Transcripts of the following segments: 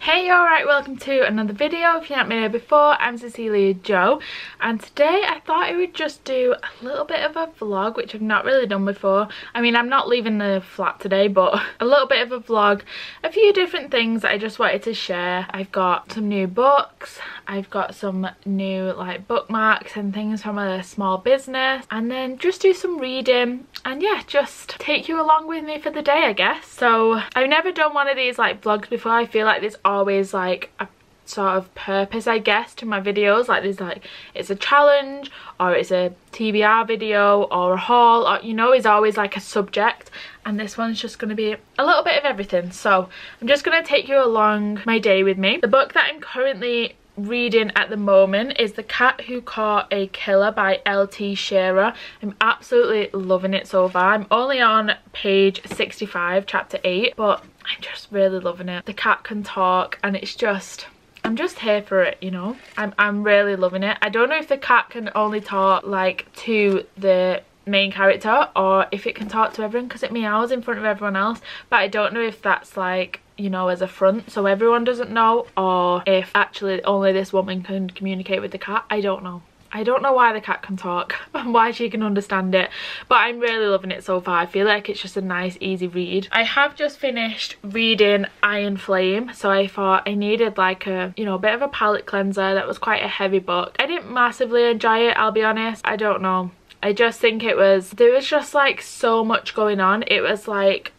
Hey, alright, welcome to another video. If you haven't been here before, I'm Cecilia Jo, and today I thought I would just do a little bit of a vlog, which I've not really done before. I mean, I'm not leaving the flat today, but a little bit of a vlog, a few different things that I just wanted to share. I've got some new books, I've got some new like bookmarks and things from a small business, and then just do some reading and yeah, just take you along with me for the day, I guess. So I've never done one of these like vlogs before. I feel like there's always like a sort of purpose, I guess, to my videos. Like there's like, it's a challenge or it's a TBR video or a haul, or you know, it's always like a subject, and this one's just going to be a little bit of everything. So I'm just going to take you along my day with me. The book that I'm currently reading at the moment is The Cat Who Caught a Killer by L.T. Shearer. I'm absolutely loving it so far. I'm only on page 65, chapter 8, but I'm just really loving it. The cat can talk and it's just, I'm just here for it, you know. I'm really loving it. I don't know if the cat can only talk like to the main character or if it can talk to everyone, because it meows in front of everyone else, but I don't know if that's like, you know, as a front so everyone doesn't know, or if actually only this woman can communicate with the cat. I don't know. I don't know why the cat can talk and why she can understand it, but I'm really loving it so far. I feel like it's just a nice easy read. I have just finished reading Iron Flame, so I thought I needed like a, you know, bit of a palate cleanser. That was quite a heavy book. I didn't massively enjoy it, I'll be honest. I don't know, I just think there was just like so much going on. It was like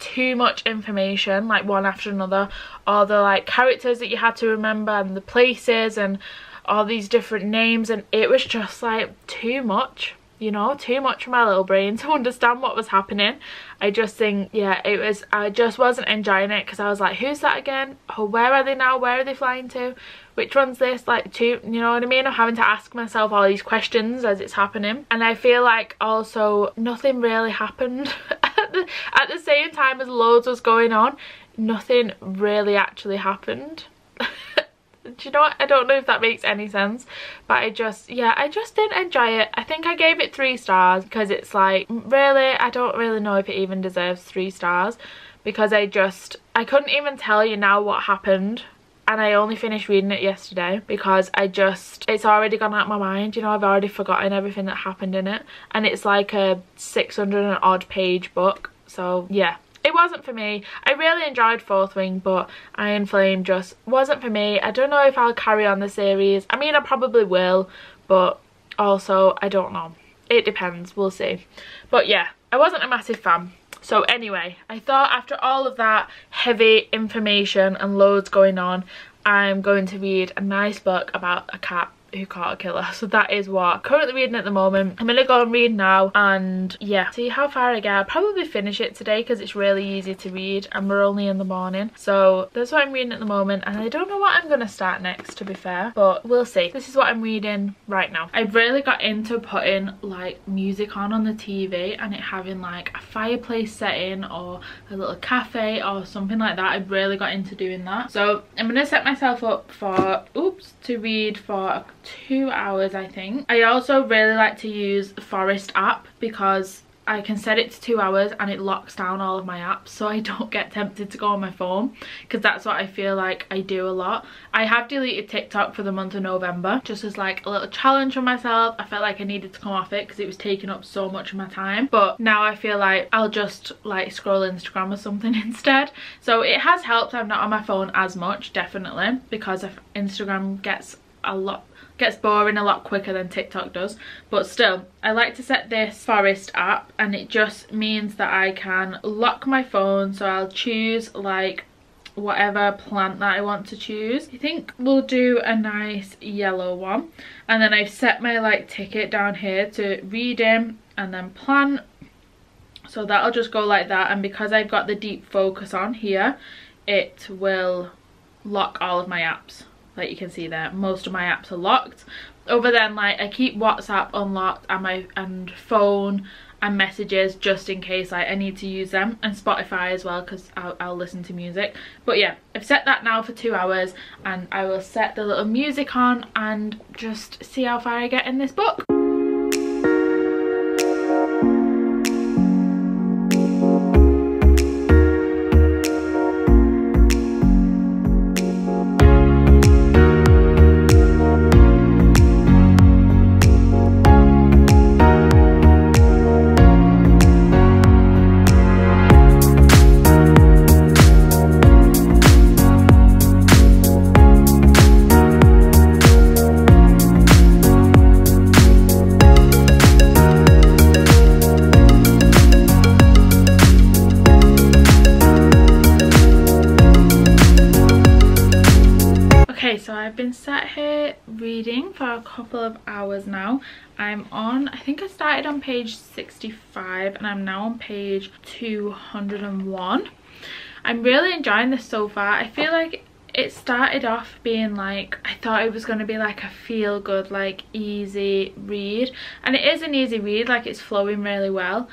too much information, like one after another. All the like characters that you had to remember and the places and all these different names, and it was just like too much, you know, too much for my little brain to understand what was happening. I just think, yeah, it was, I just wasn't enjoying it because I was like, who's that again? Oh, where are they now? Where are they flying to? Which one's this? Like, two, you know what I mean? I'm having to ask myself all these questions as it's happening, and I feel like also nothing really happened at the same time as loads was going on. Nothing really actually happened. Do you know what? I don't know if that makes any sense, but I just didn't enjoy it. I think I gave it 3 stars because it's like, really, I don't really know if it even deserves 3 stars, because I couldn't even tell you now what happened, and I only finished reading it yesterday because it's already gone out of my mind, you know. I've already forgotten everything that happened in it, and it's like a 600 and odd page book, so yeah. It wasn't for me. I really enjoyed Fourth Wing, but Iron Flame just wasn't for me. I don't know if I'll carry on the series. I mean, I probably will, but also, I don't know. It depends. We'll see. But yeah, I wasn't a massive fan. So anyway, I thought after all of that heavy information and loads going on, I'm going to read a nice book about a cat who caught a killer. So that is what I'm currently reading at the moment. I'm gonna go and read now and yeah, see how far I get. I'll probably finish it today because it's really easy to read and we're only in the morning. So that's what I'm reading at the moment, and I don't know what I'm gonna start next, to be fair, but we'll see. This is what I'm reading right now. I've really got into putting like music on the TV and it having like a fireplace setting or a little cafe or something like that. I've really got into doing that. So I'm gonna set myself up for to read for 2 hours, I think. I also really like to use the Forest app because I can set it to 2 hours and it locks down all of my apps, so I don't get tempted to go on my phone, because that's what I feel like I do a lot. I have deleted TikTok for the month of November just as like a little challenge for myself. I felt like I needed to come off it because it was taking up so much of my time, but now I feel like I'll just like scroll Instagram or something instead. So it has helped. I'm not on my phone as much, definitely, because if Instagram gets boring a lot quicker than TikTok does, but still I like to set this Forest app, and it just means that I can lock my phone, so I'll choose like whatever plant that I want to choose. I think we'll do a nice yellow one, and then I've set my like ticket down here to reading and then plant, so that'll just go like that. And because I've got the deep focus on here, it will lock all of my apps. Like you can see there, most of my apps are locked. Over then, like I keep WhatsApp unlocked and phone and messages just in case like I need to use them, and Spotify as well because I'll listen to music. But yeah, I've set that now for 2 hours, and I will set the little music on and just see how far I get in this book. so I've been sat here reading for a couple of hours now. I'm on, I think I started on page 65 and I'm now on page 201. I'm really enjoying this so far. I feel like it started off being like, I thought it was going to be like a feel good, like easy read, and it is an easy read, like it's flowing really well,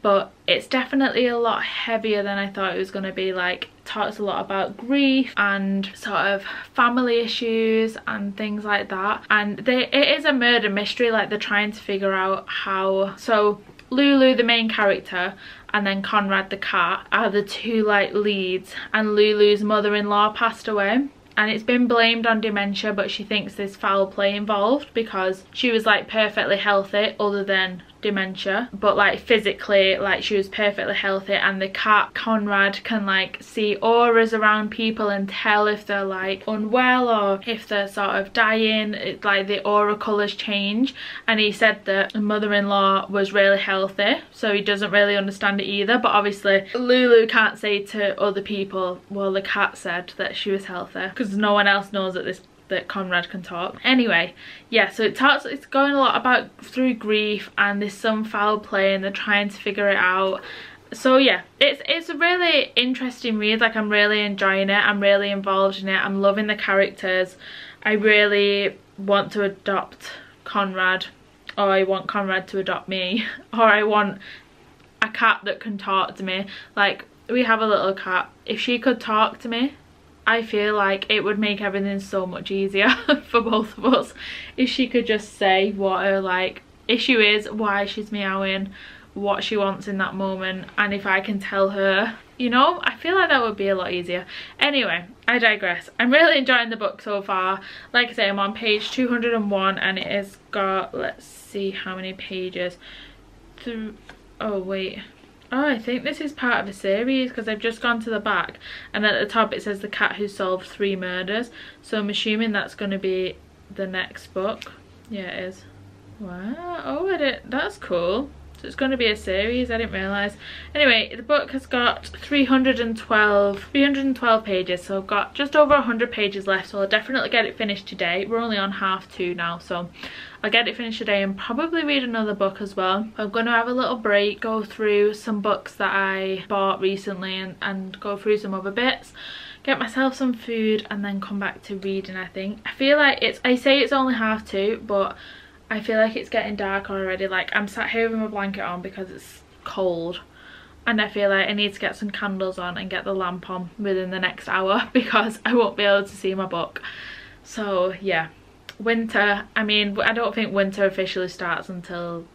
but it's definitely a lot heavier than I thought it was going to be. Like, it talks a lot about grief and sort of family issues and things like that, and it is a murder mystery. Like, they're trying to figure out how. So Lulu, the main character, and then Conrad the cat are the two like leads, and Lulu's mother-in-law passed away and it's been blamed on dementia, but she thinks there's foul play involved because she was like perfectly healthy other than dementia, but like physically like she was perfectly healthy, and the cat Conrad can like see auras around people and tell if they're like unwell or if they're sort of dying. It's like the aura colours change, and he said that the mother-in-law was really healthy, so he doesn't really understand it either. But obviously Lulu can't say to other people, well, the cat said that she was healthy, because no one else knows that Conrad can talk. Anyway, yeah, so it's going a lot about through grief, and there's some foul play and they're trying to figure it out. So yeah, it's a really interesting read. Like, I'm really enjoying it, I'm really involved in it, I'm loving the characters. I really want to adopt Conrad, or I want Conrad to adopt me, or I want a cat that can talk to me. Like, we have a little cat. If she could talk to me, I feel like it would make everything so much easier for both of us if she could just say what her like issue is, why she's meowing, what she wants in that moment, and if I can tell her, you know, I feel like that would be a lot easier. Anyway, I digress. I'm really enjoying the book so far. Like I say, I'm on page 201 and it has got, let's see how many pages. Oh wait, oh, I think this is part of a series, because I've just gone to the back and at the top it says The Cat Who Solved 3 Murders. So I'm assuming that's going to be the next book. Yeah, it is. Wow. Oh, that's cool. So it's going to be a series. I didn't realise. Anyway, the book has got 312 pages. So I've got just over 100 pages left. So I'll definitely get it finished today. We're only on half 2 now. So I'll get it finished today and probably read another book as well. I'm going to have a little break, go through some books that I bought recently and go through some other bits, get myself some food, and then come back to reading, I think. I feel like I say it's only half 2, but I feel like it's getting dark already. Like, I'm sat here with my blanket on because it's cold, and I feel like I need to get some candles on and get the lamp on within the next hour because I won't be able to see my book. So yeah, winter, I mean, I don't think winter officially starts until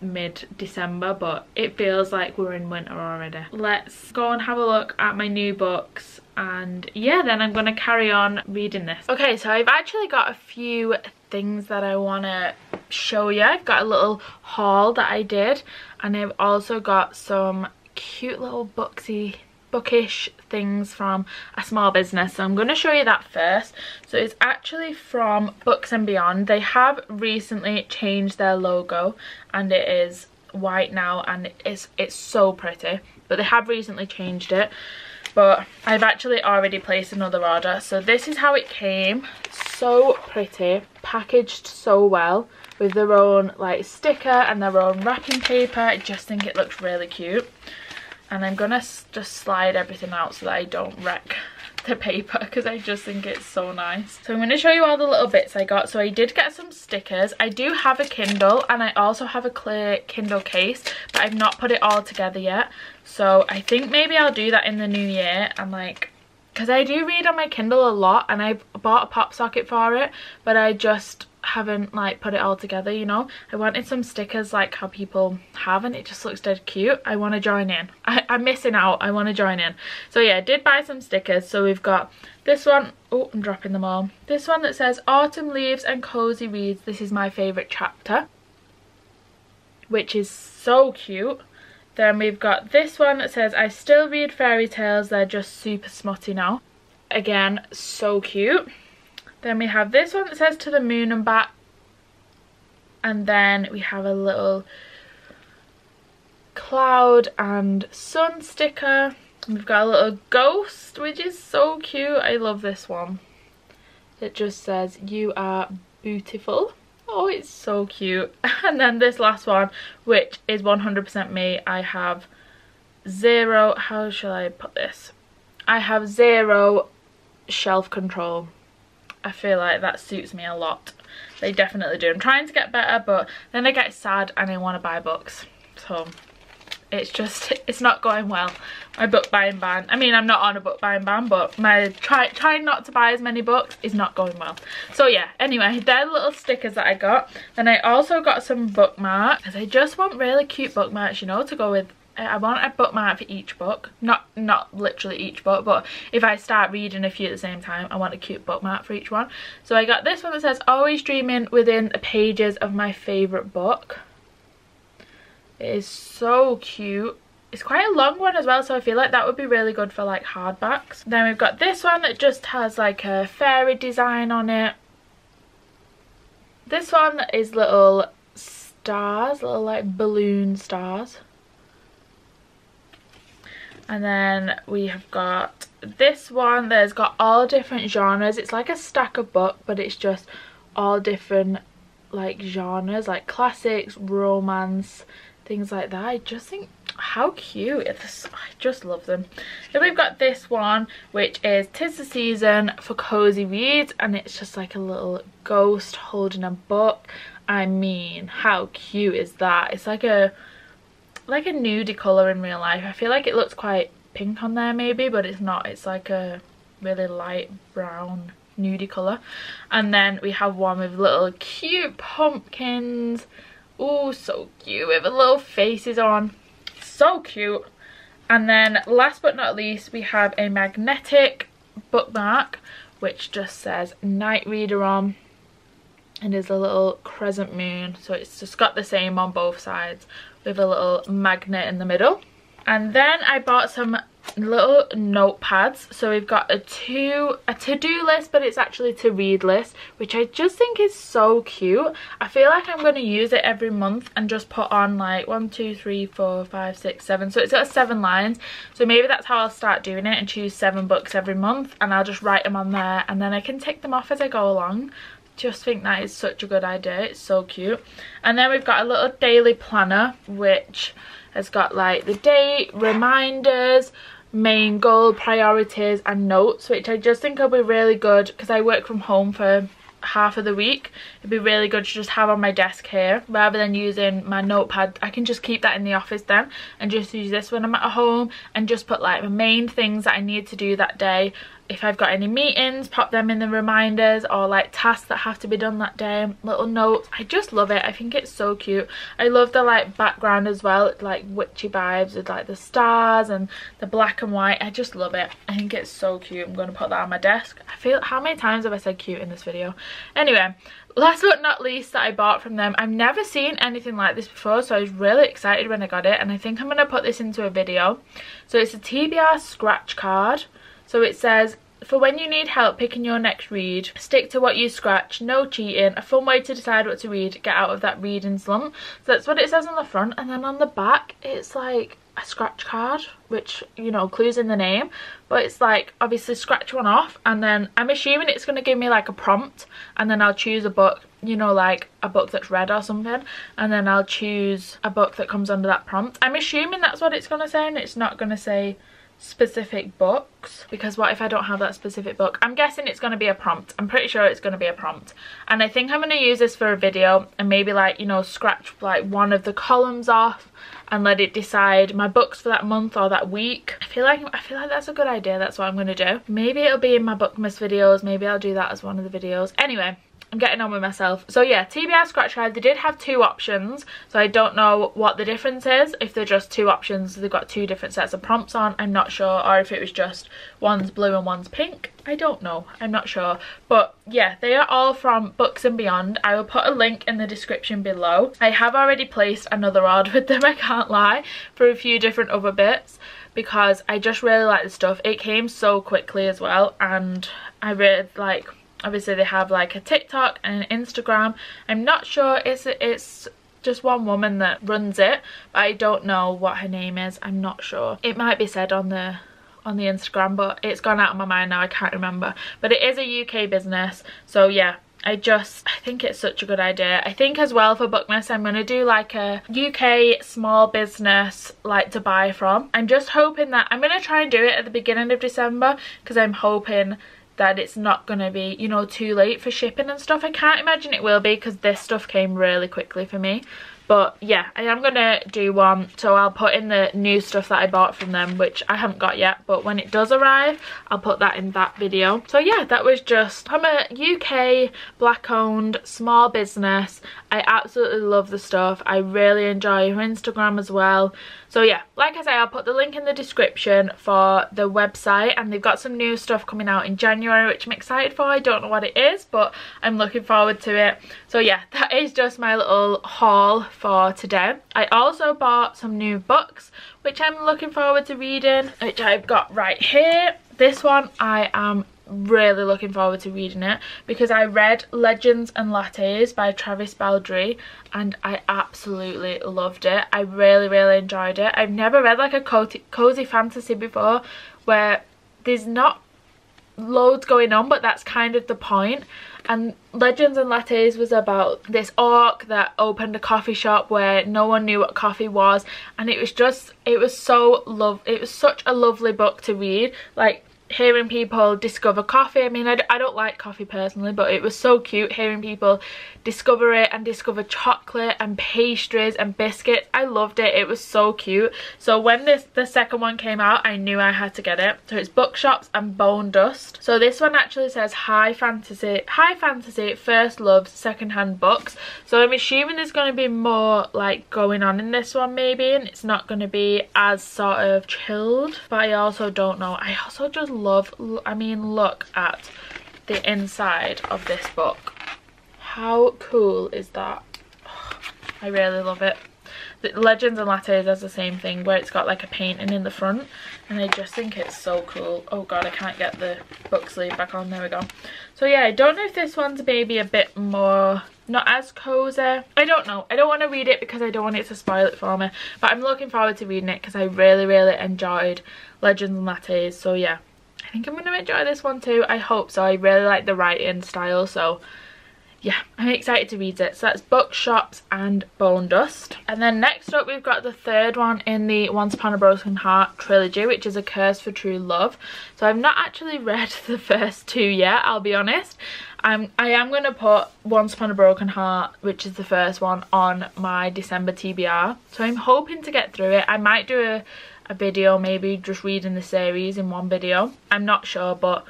mid-December, but it feels like we're in winter already. Let's go and have a look at my new books, and yeah, then I'm going to carry on reading this. Okay, so I've actually got a few things that I want to show you. I've got a little haul that I did, and I've also got some cute little bookish things from a small business, so I'm going to show you that first. So it's actually from Books and Beyond. They have recently changed their logo and it is white now, and it's so pretty, but they have recently changed it. But I've actually already placed another order. So this is how it came. So pretty, packaged so well with their own like sticker and their own wrapping paper. I just think it looks really cute. And I'm gonna just slide everything out so that I don't wreck the paper, because I just think it's so nice. So I'm going to show you all the little bits I got. So I did get some stickers. I do have a Kindle, and I also have a clear Kindle case, but I've not put it all together yet. So I think maybe I'll do that in the new year, and like, because I do read on my Kindle a lot, and I bought a pop socket for it, but I just haven't like put it all together, you know. I wanted some stickers like how people have, and it just looks dead cute. I want to join in. I'm missing out. I want to join in. So yeah, I did buy some stickers. So we've got this one. Oh, I'm dropping them all. This one that says Autumn Leaves and Cozy Reads. This is my favourite chapter, which is so cute. Then we've got this one that says I still read fairy tales, they're just super smutty now. Again, so cute. Then we have this one that says To the Moon and Back. And then we have a little cloud and sun sticker. We've got a little ghost, which is so cute. I love this one. that just says you are beautiful. Oh, it's so cute. And then this last one, which is 100% me. I have zero, how shall I put this? I have zero shelf control. I feel like that suits me a lot. They definitely do. I'm trying to get better, but then I get sad and I want to buy books. So it's just, it's not going well. My book buying ban, I mean, I'm not on a book buying ban, but my trying not to buy as many books is not going well. So yeah, anyway, they're the little stickers that I got. Then I also got some bookmarks, because I just want really cute bookmarks, you know, to go with. I want a bookmark for each book, not literally each book, but if I start reading a few at the same time, I want a cute bookmark for each one. So I got this one that says always dreaming within the pages of my favourite book. It is so cute. It's quite a long one as well, so I feel like that would be really good for like hardbacks. Then we've got this one that just has like a fairy design on it. This one is little stars, little like balloon stars. And then we have got this one that's got all different genres. It's like a stack of book, but it's just all different like genres, like classics, romance, things like that. I just think how cute. I just love them. Then we've got this one, which is 'Tis the Season for Cozy Reads, and it's just like a little ghost holding a book. I mean, how cute is that? It's like a nudie colour in real life. I feel like it looks quite pink on there maybe, but it's not. It's like a really light brown nudie colour. And then we have one with little cute pumpkins. Oh, so cute, with the little faces on. So cute. And then last but not least, we have a magnetic bookmark which just says Night Reader on, and there's a little crescent moon, so it's just got the same on both sides with a little magnet in the middle. And then I bought some little notepads. So we've got a to-do list, but it's actually to read list, which I just think is so cute. I feel like I'm going to use it every month and just put on like 1 2 3 4 5 6 7, so it's got 7 lines. So maybe that's how I'll start doing it, and choose 7 books every month, and I'll just write them on there, and then I can tick them off as I go along. Just think that is such a good idea. It's so cute. And then we've got a little daily planner, which has got like the date, reminders, main goal, priorities and notes, which I just think will be really good because I work from home for half of the week. It'd be really good to just have on my desk here rather than using my notepad. I can just keep that in the office then and just use this when I'm at home, and just put like the main things that I need to do that day. If I've got any meetings, pop them in the reminders, or like tasks that have to be done that day, little notes. I just love it. I think it's so cute. I love the like background as well. It's like witchy vibes with like the stars and the black and white. I just love it. I think it's so cute. I'm going to put that on my desk. I feel, how many times have I said cute in this video? Anyway, last but not least that I bought from them, I've never seen anything like this before, so I was really excited when I got it, and I think I'm going to put this into a video. So it's a TBR scratch card. So it says, for when you need help picking your next read, stick to what you scratch, no cheating, a fun way to decide what to read, get out of that reading slump. So that's what it says on the front, and then on the back it's like a scratch card, which, you know, clues in the name, but it's like obviously scratch one off, and then I'm assuming it's going to give me like a prompt, and then I'll choose a book, you know, like a book that's read or something, and then I'll choose a book that comes under that prompt. I'm assuming that's what it's going to say, and it's not going to say specific books, because what if I don't have that specific book? I'm guessing it's going to be a prompt. I'm pretty sure it's going to be a prompt, and I think I'm going to use this for a video and maybe like, you know, scratch like one of the columns off and let it decide my books for that month or that week. I feel like that's a good idea. That's what I'm going to do. Maybe it'll be in my Bookmas videos. Maybe I'll do that as one of the videos. Anyway, I'm getting on with myself. So yeah, TBR scratch card. They did have 2 options, so I don't know what the difference is. If they're just 2 options, they've got 2 different sets of prompts on, I'm not sure. Or if it was just one's blue and one's pink, I don't know, I'm not sure. But yeah, they are all from Books and Beyond. I will put a link in the description below. I have already placed another order with them, I can't lie, for a few different other bits, because I just really like the stuff. It came so quickly as well, and I really like, obviously they have like a TikTok and an Instagram. I'm not sure, it's just one woman that runs it, but I don't know what her name is. I'm not sure. It might be said on the on the Instagram, but it's gone out of my mind now, I can't remember. But it is a UK business, so yeah, I think it's such a good idea. I think as well for Bookmas I'm going to do like a UK small business like to buy from. I'm just hoping that I'm going to try and do it at the beginning of December, because I'm hoping that it's not going to be, you know, too late for shipping and stuff. I can't imagine it will be, because this stuff came really quickly for me. But yeah, I am going to do one, so I'll put in the new stuff that I bought from them, which I haven't got yet, but when it does arrive, I'll put that in that video. So yeah, that was just, I'm a UK black owned small business. I absolutely love the stuff. I really enjoy her Instagram as well. So yeah, like I say, I'll put the link in the description for the website, and they've got some new stuff coming out in January, which I'm excited for. I don't know what it is, but I'm looking forward to it. So yeah, that is just my little haul for today. I also bought some new books, which I'm looking forward to reading, which I've got right here. This one I am really looking forward to reading it, because I read Legends and Lattes by Travis Baldry and I absolutely loved it. I really enjoyed it. I've never read like a cozy fantasy before where there's not loads going on, but that's kind of the point. And Legends and Lattes was about this orc that opened a coffee shop where no one knew what coffee was, and it was such a lovely book to read. Like, hearing people discover coffee. I mean, I don't like coffee personally, but it was so cute hearing people discover it and discover chocolate and pastries and biscuits. I loved it. It was so cute. So when the second one came out, I knew I had to get it. So it's Bookshops and Bone Dust. So this one actually says high fantasy first loves secondhand books. So I'm assuming there's going to be more like going on in this one maybe, and it's not going to be as sort of chilled. But I also don't know. I also just love, I mean, look at the inside of this book. How cool is that? Oh, I really love it. The Legends and Lattes has the same thing, where it's got like a painting in the front, and I just think it's so cool. Oh god, I can't get the book sleeve back on. There we go. So yeah, I don't know if this one's maybe a bit more, not as cozy. I don't know. I don't want to read it because I don't want it to spoil it for me, but I'm looking forward to reading it because I really enjoyed Legends and Lattes. So yeah, I think I'm going to enjoy this one too. I hope so. I really like the writing style, so yeah, I'm excited to read it. So that's Bookshops and Bone Dust. And then next up we've got the third one in the Once Upon a Broken Heart trilogy, which is A Curse for True Love. So I've not actually read the first two yet, I'll be honest. I am going to put Once Upon a Broken Heart, which is the first one, on my December TBR. So I'm hoping to get through it. I might do a video maybe just reading the series in one video. I'm not sure, but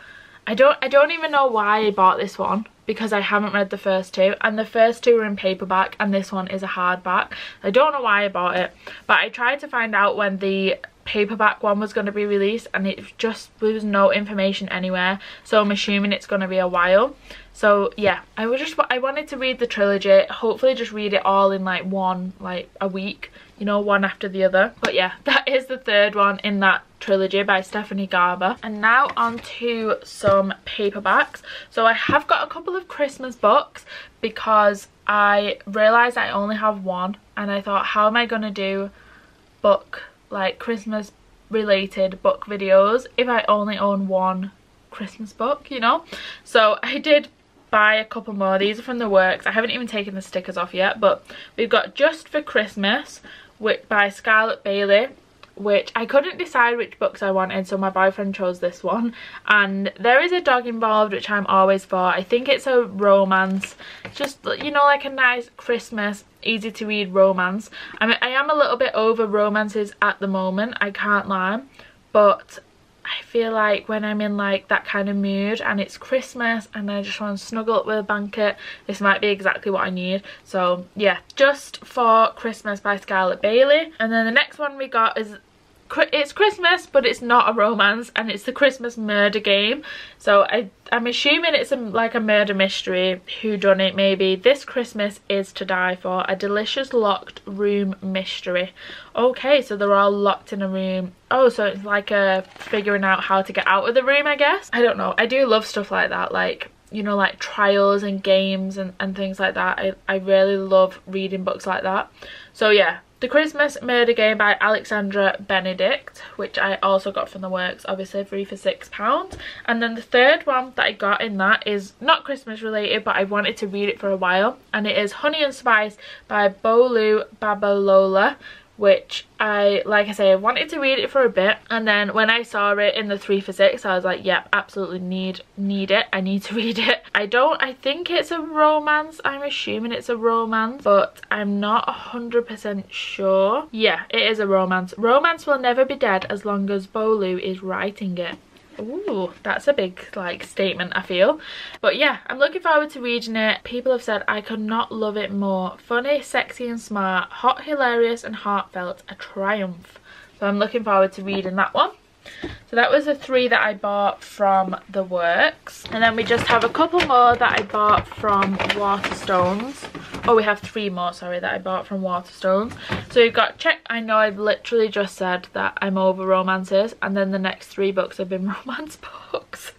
I don't even know why I bought this one, because I haven't read the first two, and the first two were in paperback and this one is a hardback. I don't know why I bought it, but I tried to find out when the paperback one was going to be released, and there was no information anywhere, so I'm assuming it's going to be a while. So yeah, I wanted to read the trilogy, hopefully just read it all in like a week, you know, one after the other. But yeah, that is the third one in that trilogy by Stephanie Garber. And now on to some paperbacks. So I have got a couple of Christmas books because I realised I only have one, and I thought, how am I going to do like Christmas related book videos if I only own one Christmas book, you know? So I did buy a couple more. These are from the works. I haven't even taken the stickers off yet, but we've got Just for Christmas by Scarlett Bailey, which I couldn't decide which books I wanted, so my boyfriend chose this one. And there is a dog involved, which I'm always for. I think it's a romance, just, you know, like a nice Christmas easy to read romance. I mean, I am a little bit over romances at the moment, I can't lie, but I feel like when I'm in like that kind of mood and it's Christmas and I just want to snuggle up with a blanket, this might be exactly what I need. So yeah, Just for Christmas by Scarlett Bailey. And then the next one we got is, it's Christmas but it's not a romance, and it's The Christmas Murder Game. So I'm assuming it's like a murder mystery, whodunit maybe. This Christmas is to Die For, a delicious locked room mystery. Okay, so they're all locked in a room. Oh, so it's like a figuring out how to get out of the room, I guess. I don't know. I do love stuff like that, like, you know, like trials and games and things like that. I really love reading books like that. So yeah, The Christmas Murder Game by Alexandra Benedict, which I also got from the works, obviously 3 for £6. And then the third one that I got in that is not Christmas related, but I wanted to read it for a while, and it is Honey and Spice by Bolu Babalola, which like I say, I wanted to read it for a bit, and then when I saw it in the 3 for £6, I was like, yep, absolutely need it. I need to read it. I think it's a romance. I'm assuming it's a romance, but I'm not 100% sure. Yeah, it is a romance. Romance will never be dead as long as Bolu is writing it. Ooh, that's a big like statement, I feel. But yeah, I'm looking forward to reading it. People have said I could not love it more. Funny, sexy and smart, hot, hilarious and heartfelt, a triumph. So I'm looking forward to reading that one. So that was the 3 that I bought from the works, and then we just have a couple more that I bought from Waterstones. Oh, we have 3 more, sorry, that I bought from Waterstones. So we've got Check. I know I've literally just said that I'm over romances, and then the next 3 books have been romance books.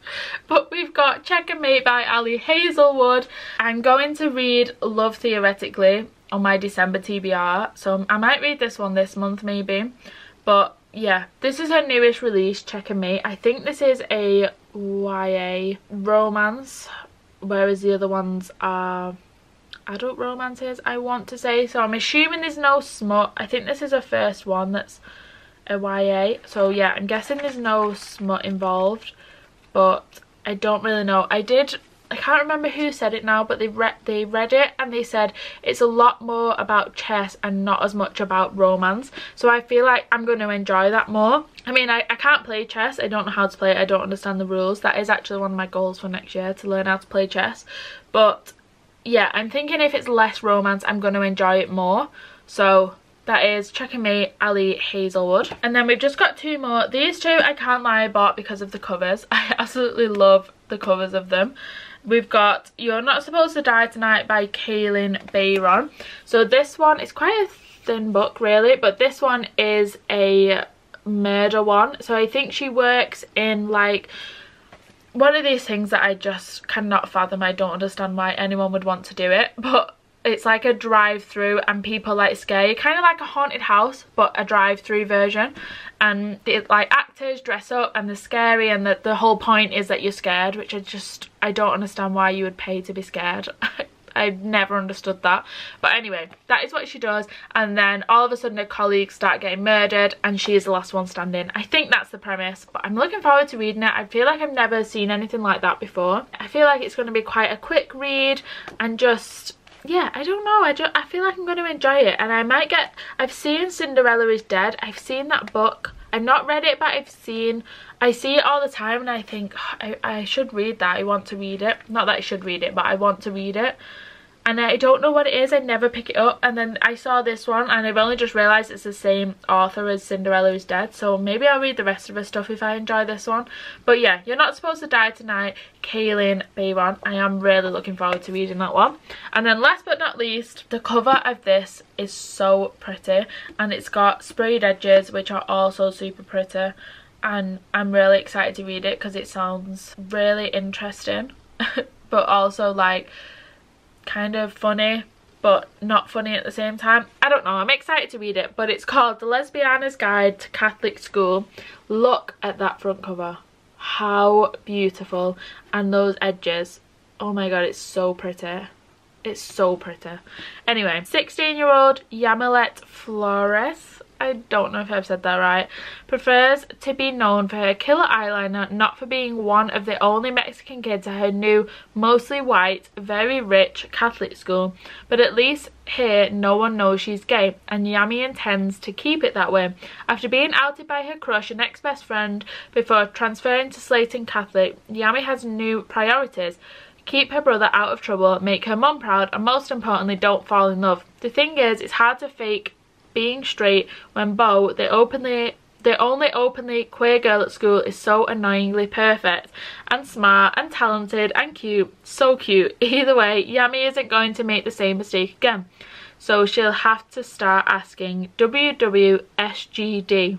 But we've got Check and Mate by Ali Hazelwood. I'm going to read Love Theoretically on my December TBR, so I might read this one this month maybe. But yeah, this is her newest release, Check and Mate. I think this is a YA romance, whereas the other ones are adult romances, I want to say. So I'm assuming there's no smut. I think this is her first one that's a YA. So yeah, I'm guessing there's no smut involved, but I don't really know. I can't remember who said it now, but they read it and they said it's a lot more about chess and not as much about romance. So I feel like I'm going to enjoy that more. I mean, I can't play chess. I don't know how to play it. I don't understand the rules. That is actually one of my goals for next year, to learn how to play chess. But yeah, I'm thinking if it's less romance, I'm going to enjoy it more. So that is Check and Mate, Ali Hazelwood. And then we've just got 2 more. These 2, I can't lie, I bought because of the covers. I absolutely love the covers of them. We've got You're Not Supposed to Die Tonight by Kaylin Bayron. So this one is quite a thin book really, but this one is a murder one. So I think she works in like one of these things that I just cannot fathom. I don't understand why anyone would want to do it, but it's like a drive-through and people like scare you, kind of like a haunted house but a drive-through version, and like actors dress up and they're scary, and the whole point is that you're scared, which I don't understand why you would pay to be scared. I've never understood that. But anyway, that is what she does, and then all of a sudden her colleagues start getting murdered and she is the last one standing. I think that's the premise, but I'm looking forward to reading it. I feel like I've never seen anything like that before. I feel like it's going to be quite a quick read, and just yeah, I don't know, I feel like I'm going to enjoy it. And I've seen Cinderella is Dead. I've seen that book. I've not read it, but I see it all the time and I think I should read that. I want to read it. Not that I should read it, but I want to read it. And I don't know what it is. I never pick it up, and then I saw this one and I've only just realised it's the same author as Cinderella is Dead, so maybe I'll read the rest of her stuff if I enjoy this one. But yeah, You're Not Supposed to Die Tonight, Kaylin Bayron. I am really looking forward to reading that one. And then last but not least, the cover of this is so pretty, and it's got sprayed edges which are also super pretty, and I'm really excited to read it because it sounds really interesting but also like kind of funny but not funny at the same time. I don't know, I'm excited to read it. But it's called The Lesbiana's Guide to Catholic School. Look at that front cover, how beautiful, and those edges, oh my god, it's so pretty. It's so pretty. Anyway, 16-year-old Yamilet Flores, I don't know if I've said that right, prefers to be known for her killer eyeliner, not for being one of the only Mexican kids at her new, mostly white, very rich Catholic school. But at least here no one knows she's gay, and Yami intends to keep it that way. After being outed by her crush and ex-best friend before transferring to Slayton Catholic, Yami has new priorities. Keep her brother out of trouble, make her mum proud, and most importantly, don't fall in love. The thing is, it's hard to fake being straight when Bo, the only openly queer girl at school, is so annoyingly perfect and smart and talented and cute. So cute. Either way, Yami isn't going to make the same mistake again, so she'll have to start asking WWSGD.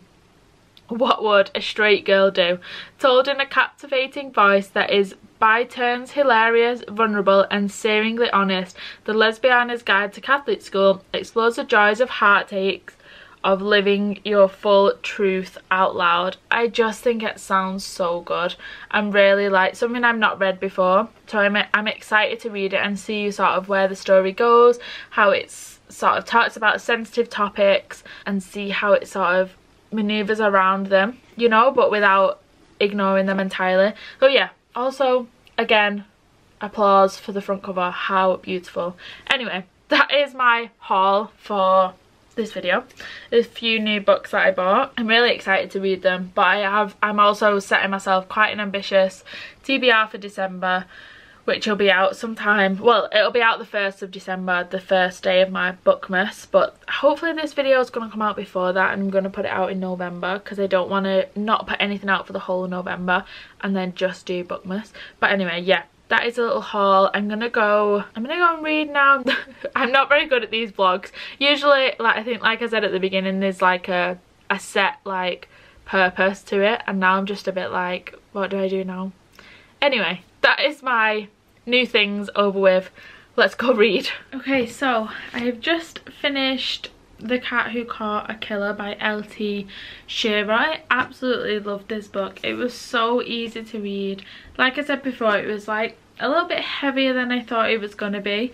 What would a straight girl do? Told in a captivating voice that is by turns hilarious, vulnerable and searingly honest, the Lesbiana's Guide to Catholic School explores the joys of heartaches of living your full truth out loud. I just think it sounds so good. I'm really like something I've not read before, so I'm excited to read it and see sort of where the story goes, how it's sort of talks about sensitive topics and see how it sort of maneuvers around them, you know, but without ignoring them entirely. So yeah, also again, applause for the front cover, how beautiful. Anyway, that is my haul for this video. There's a few new books that I bought. I'm really excited to read them, but I'm also setting myself quite an ambitious TBR for December, which will be out sometime, well, it'll be out the 1st of December, the first day of my Bookmas, but hopefully this video is going to come out before that and I'm going to put it out in November because I don't want to not put anything out for the whole of November and then just do Bookmas. But anyway, yeah, that is a little haul. I'm gonna go and read now. I'm not very good at these vlogs. Usually, like I think, like I said at the beginning, there's like a set like purpose to it, and now I'm just a bit like, what do I do now? Anyway, that is my new things over with. Let's go read. Okay, so I have just finished The Cat Who Caught a Killer by L.T. Shearer. I absolutely loved this book. It was so easy to read. Like I said before, it was like a little bit heavier than I thought it was going to be,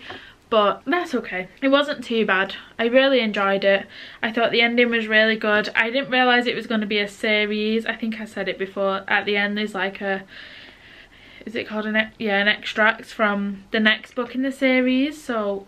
but that's okay. It wasn't too bad. I really enjoyed it. I thought the ending was really good. I didn't realise it was going to be a series. I think I said it before. At the end there's like a, is it called an extract from the next book in the series, so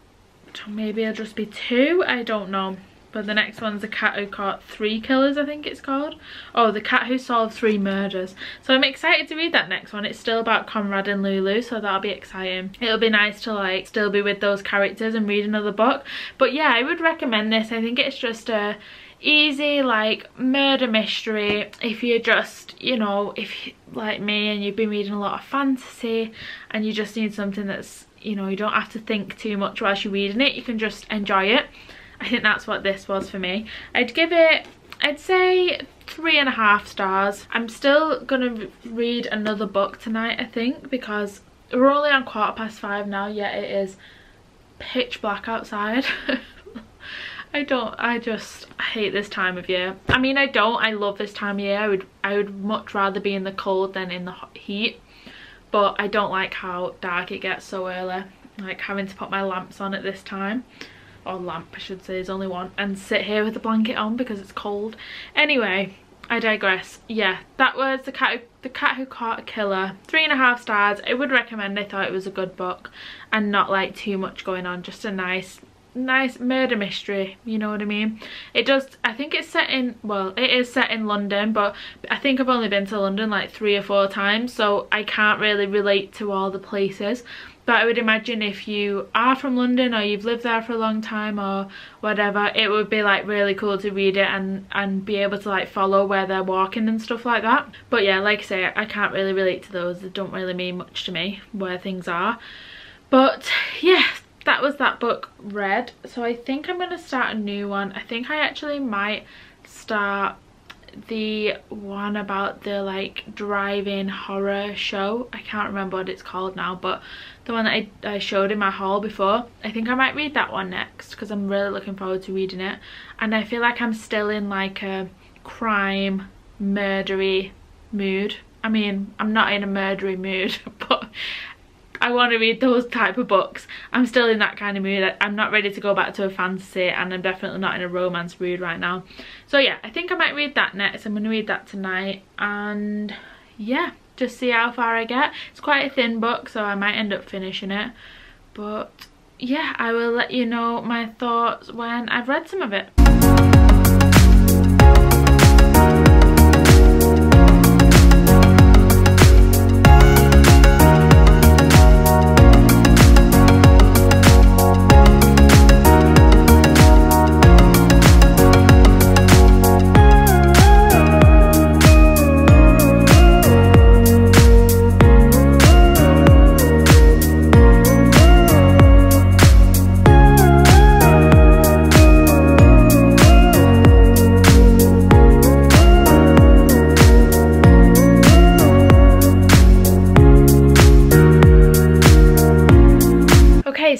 maybe it'll just be 2, I don't know. But the next one's The Cat Who Caught 3 Killers, I think it's called. Oh, The Cat Who Solved 3 Murders. So I'm excited to read that next one. It's still about Conrad and Lulu, so that'll be exciting. It'll be nice to like still be with those characters and read another book. But yeah, I would recommend this. I think it's just a easy like murder mystery if you're just, you know, if you, like me, and you've been reading a lot of fantasy and you just need something that's, you know, you don't have to think too much whilst you're reading it, you can just enjoy it. I think that's what this was for me. I'd give it, I'd say 3.5 stars. I'm still gonna read another book tonight, I think, because we're only on 5:15 now, yet it is pitch black outside. I just hate this time of year. I mean, I love this time of year. I would much rather be in the cold than in the heat, but I don't like how dark it gets so early, like having to put my lamps on at this time, or lamp I should say, there's only one, and sit here with the blanket on because it's cold. Anyway, I digress. Yeah, that was The Cat Who Caught a Killer. 3.5 stars. I would recommend. I thought it was a good book and not like too much going on, just a nice murder mystery, you know what I mean. It does, I think it's set in, well, it is set in London, but I think I've only been to London like 3 or 4 times, so I can't really relate to all the places. But I would imagine if you are from London or you've lived there for a long time or whatever, it would be like really cool to read it and be able to like follow where they're walking and stuff like that. But yeah, like I say, I can't really relate to those. They don't really mean much to me where things are. But yeah, that was that book read. So I think I'm going to start a new one. I think I actually might start the one about the like drive-in horror show. I can't remember what it's called now, but the one that I showed in my haul before. I think I might read that one next because I'm really looking forward to reading it, and I feel like I'm still in like a crime murdery mood. I mean, I'm not in a murdery mood, but I want to read those type of books. I'm still in that kind of mood. I'm not ready to go back to a fantasy, and I'm definitely not in a romance mood right now. So yeah, I think I might read that next. I'm going to read that tonight, and yeah, just see how far I get. It's quite a thin book, so I might end up finishing it. But yeah, I will let you know my thoughts when I've read some of it.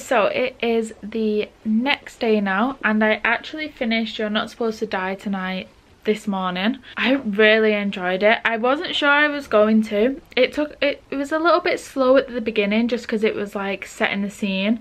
so it is the next day now, and I actually finished You're Not Supposed to Die Tonight this morning. I really enjoyed it. I wasn't sure I was going to. It was a little bit slow at the beginning just because it was like setting the scene,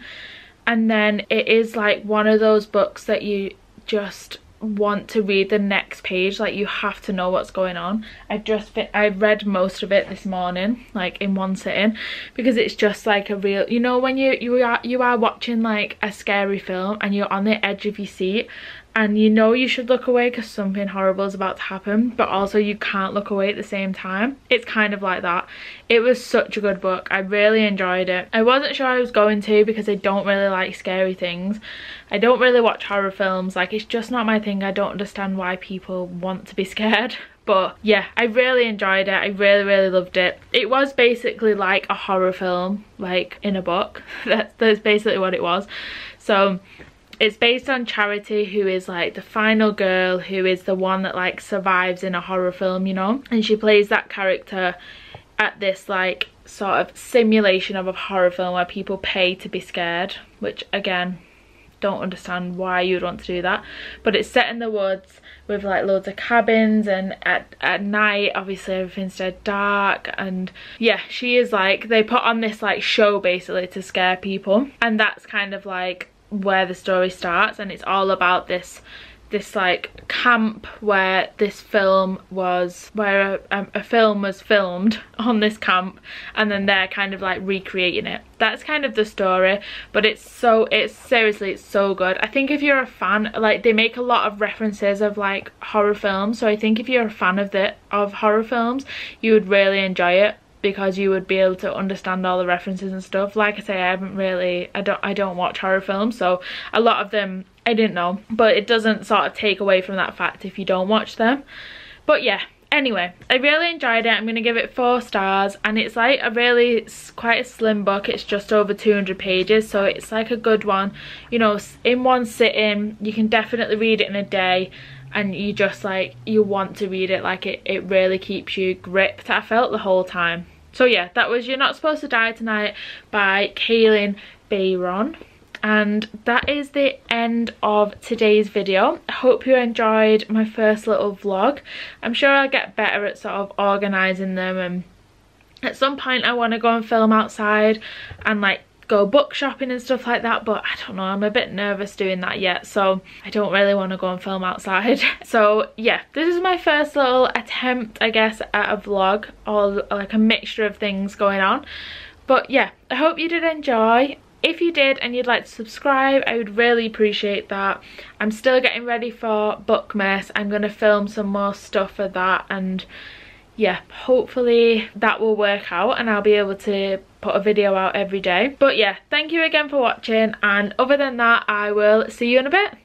and then it is like one of those books that you just want to read the next page. Like, you have to know what's going on. I read most of it this morning, like in one sitting, because it's just like a real, you know, when you are watching like a scary film and you're on the edge of your seat and you know you should look away because something horrible is about to happen, but also you can't look away at the same time. It's kind of like that. It was such a good book. I really enjoyed it. I wasn't sure I was going to because I don't really like scary things. I don't really watch horror films. Like, it's just not my thing. I don't understand why people want to be scared. But yeah, I really enjoyed it. I really loved it. It was basically like a horror film, like in a book. That's basically what it was. So it's based on Charity, who is like the final girl, who is the one that like survives in a horror film, you know, and she plays that character at this like sort of simulation of a horror film where people pay to be scared, which again, don't understand why you would want to do that. But it's set in the woods with like loads of cabins, and at night obviously everything's dead dark. And yeah, she is like, they put on this like show basically to scare people, and that's kind of like where the story starts. And it's all about this like camp where this film was, where a film was filmed on this camp, and then they're kind of like recreating it. That's kind of the story, but it's seriously, it's so good. I think if you're a fan, like, they make a lot of references of like horror films, so I think if you're a fan of horror films, you would really enjoy it, because you would be able to understand all the references and stuff. Like I say, I don't watch horror films, so a lot of them I didn't know, but it doesn't sort of take away from that fact if you don't watch them. But yeah, anyway, I really enjoyed it. I'm gonna give it 4 stars, and it's like quite a slim book. It's just over 200 pages, so it's like a good one, you know, in one sitting. You can definitely read it in a day, and you just like, you want to read it. Like, it really keeps you gripped, I felt, the whole time. So yeah, that was You're Not Supposed to Die Tonight by Kaylin Bayron. And that is the end of today's video. I hope you enjoyed my first little vlog. I'm sure I'll get better at sort of organising them, and at some point I want to go and film outside and like go book shopping and stuff like that, but I don't know, I'm a bit nervous doing that yet, so I don't really want to go and film outside. So yeah, this is my first little attempt, I guess, at a vlog, or like a mixture of things going on. But yeah, I hope you did enjoy. If you did and you'd like to subscribe, I would really appreciate that. I'm still getting ready for Bookmas. I'm going to film some more stuff for that, and yeah, hopefully that will work out and I'll be able to put a video out every day. But yeah, thank you again for watching, and other than that, I will see you in a bit.